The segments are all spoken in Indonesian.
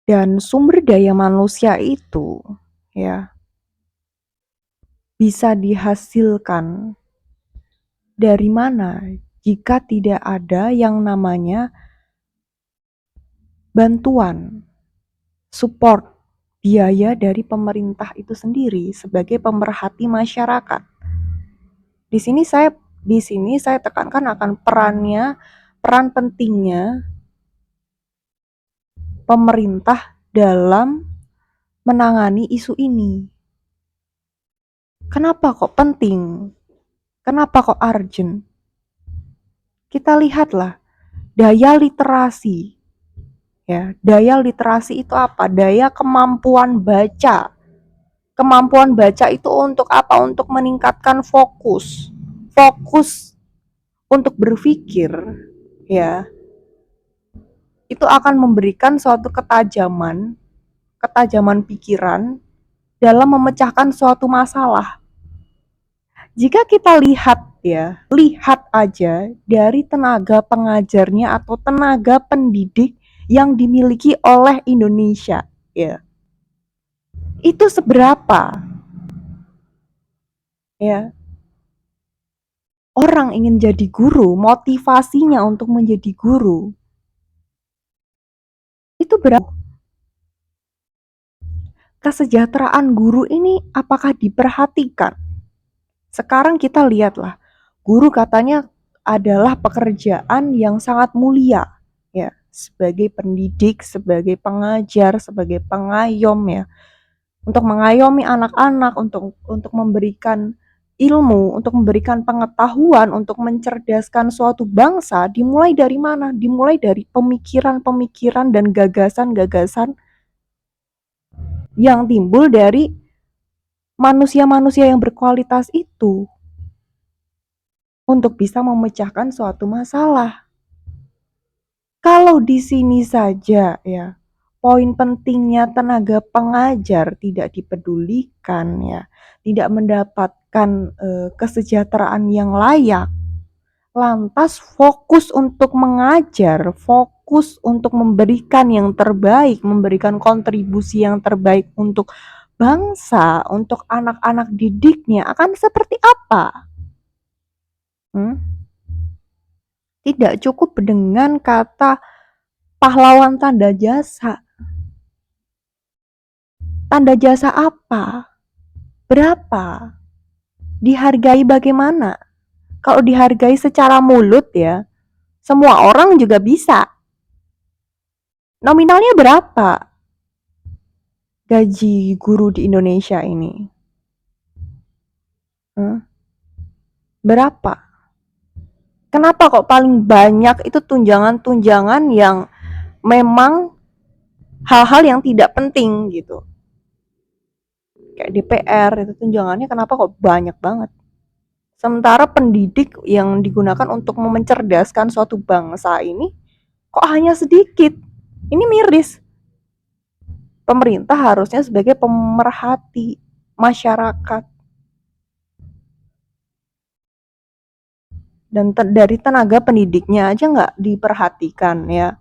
Dan sumber daya manusia itu ya bisa dihasilkan dari mana jika tidak ada yang namanya bantuan, support, biaya dari pemerintah itu sendiri sebagai pemerhati masyarakat. Di sini saya tekankan akan peran pentingnya pemerintah dalam menangani isu ini. Kenapa kok penting? Kenapa kok urgent? Kita lihatlah daya literasi. Ya, daya literasi itu apa? Daya kemampuan baca. Kemampuan baca itu untuk apa? Untuk meningkatkan fokus. Fokus untuk berpikir, ya. Itu akan memberikan suatu ketajaman pikiran dalam memecahkan suatu masalah. Jika kita lihat aja dari tenaga pengajarnya atau tenaga pendidik yang dimiliki oleh Indonesia, ya. Itu seberapa, ya. Orang ingin jadi guru, motivasinya untuk menjadi guru, itu berapa? Kesejahteraan guru ini apakah diperhatikan? Sekarang kita lihatlah, guru katanya adalah pekerjaan yang sangat mulia, ya, sebagai pendidik, sebagai pengajar, sebagai pengayom, ya, untuk mengayomi anak-anak, untuk memberikan ilmu, untuk memberikan pengetahuan, untuk mencerdaskan suatu bangsa. Dimulai dari mana? Dimulai dari pemikiran-pemikiran dan gagasan-gagasan yang timbul dari manusia-manusia yang berkualitas itu untuk bisa memecahkan suatu masalah. Kalau di sini saja, ya, poin pentingnya tenaga pengajar tidak dipedulikan, ya, tidak mendapatkan kesejahteraan yang layak, lantas fokus untuk mengajar, fokus untuk memberikan yang terbaik, memberikan kontribusi yang terbaik untuk bangsa, untuk anak-anak didiknya, akan seperti apa? Tidak cukup dengan kata pahlawan tanda jasa. Tanda jasa apa? Berapa? Dihargai bagaimana? Kalau dihargai secara mulut, ya, semua orang juga bisa. Nominalnya berapa gaji guru di Indonesia ini? Berapa? Kenapa kok paling banyak itu tunjangan-tunjangan yang memang hal-hal yang tidak penting gitu? Kayak DPR itu tunjangannya kenapa kok banyak banget? Sementara pendidik yang digunakan untuk mencerdaskan suatu bangsa ini kok hanya sedikit. Ini miris. Pemerintah harusnya sebagai pemerhati masyarakat. Dan dari tenaga pendidiknya aja nggak diperhatikan, ya.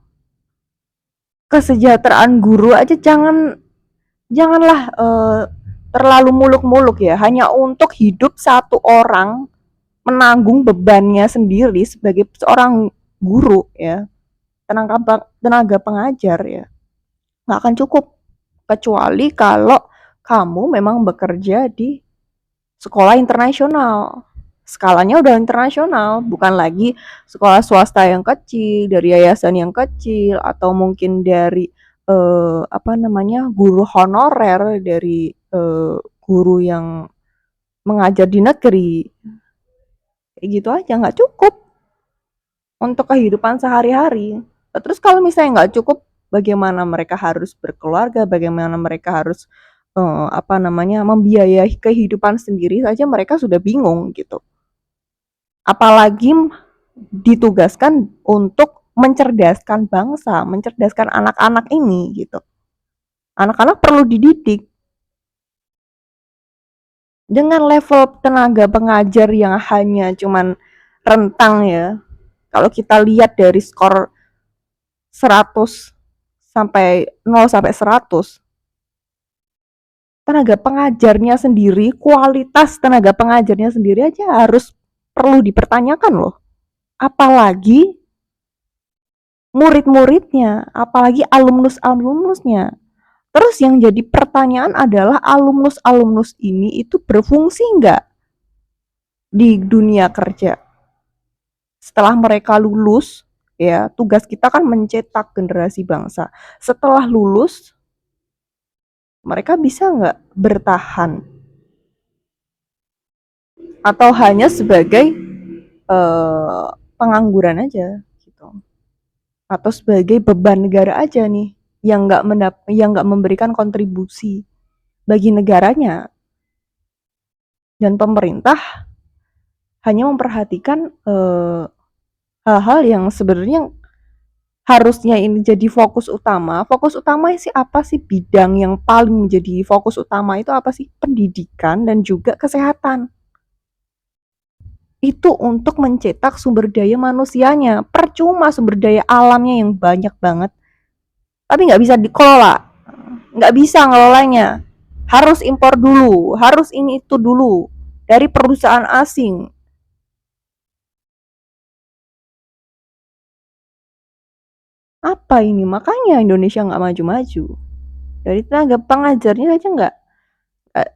Kesejahteraan guru aja janganlah terlalu muluk-muluk, ya. Hanya untuk hidup satu orang, menanggung bebannya sendiri sebagai seorang guru, ya. Tenaga pengajar, ya, nggak akan cukup kecuali kalau kamu memang bekerja di sekolah internasional, skalanya udah internasional, bukan lagi sekolah swasta yang kecil, dari yayasan yang kecil, atau mungkin dari guru honorer, dari guru yang mengajar di negeri, kayak gitu aja nggak cukup untuk kehidupan sehari-hari. Terus kalau misalnya nggak cukup, bagaimana mereka harus berkeluarga, bagaimana mereka harus membiayai kehidupan sendiri saja mereka sudah bingung gitu. Apalagi ditugaskan untuk mencerdaskan bangsa, mencerdaskan anak-anak ini gitu. Anak-anak perlu dididik. Dengan level tenaga pengajar yang hanya cuman rentang, ya. Kalau kita lihat dari skor 100 sampai 0 sampai 100, tenaga pengajarnya sendiri, kualitas tenaga pengajarnya sendiri aja harus perlu dipertanyakan loh. Apalagi murid-muridnya, apalagi alumnus-alumnusnya. Terus yang jadi pertanyaan adalah alumnus-alumnus ini itu berfungsi nggak di dunia kerja? Setelah mereka lulus, ya tugas kita kan mencetak generasi bangsa. Setelah lulus, mereka bisa nggak bertahan? Atau hanya sebagai pengangguran aja gitu, atau sebagai beban negara aja nih yang nggak memberikan kontribusi bagi negaranya, dan pemerintah hanya memperhatikan hal-hal yang sebenarnya harusnya ini jadi fokus utama. Fokus utama sih apa sih, bidang yang paling menjadi fokus utama itu apa sih? Pendidikan dan juga kesehatan. Itu untuk mencetak sumber daya manusianya. Percuma sumber daya alamnya yang banyak banget, tapi nggak bisa dikelola, nggak bisa ngelolanya. Harus impor dulu, harus ini itu dulu dari perusahaan asing. Apa ini? Makanya Indonesia nggak maju-maju. Dari tenaga pengajarnya aja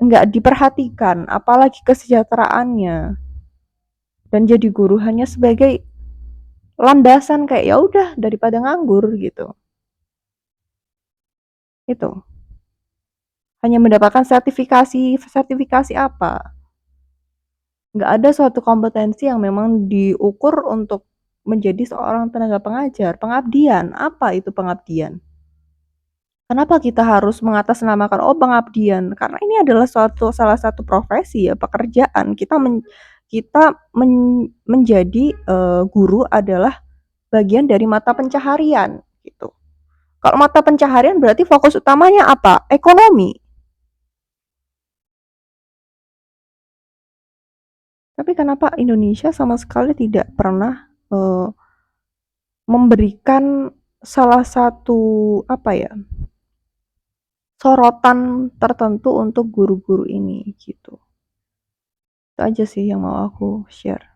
nggak diperhatikan, apalagi kesejahteraannya. Dan jadi guru hanya sebagai landasan, kayak ya udah daripada nganggur gitu. Itu hanya mendapatkan sertifikasi, sertifikasi apa? Nggak ada suatu kompetensi yang memang diukur untuk menjadi seorang tenaga pengajar. Pengabdian, apa itu pengabdian? Kenapa kita harus mengatasnamakan oh pengabdian? Karena ini adalah salah satu profesi ya, pekerjaan. Menjadi guru adalah bagian dari mata pencaharian gitu. Kalau mata pencaharian berarti fokus utamanya apa? Ekonomi. Tapi kenapa Indonesia sama sekali tidak pernah memberikan salah satu apa ya, sorotan tertentu untuk guru-guru ini gitu. Itu aja sih yang mau aku share.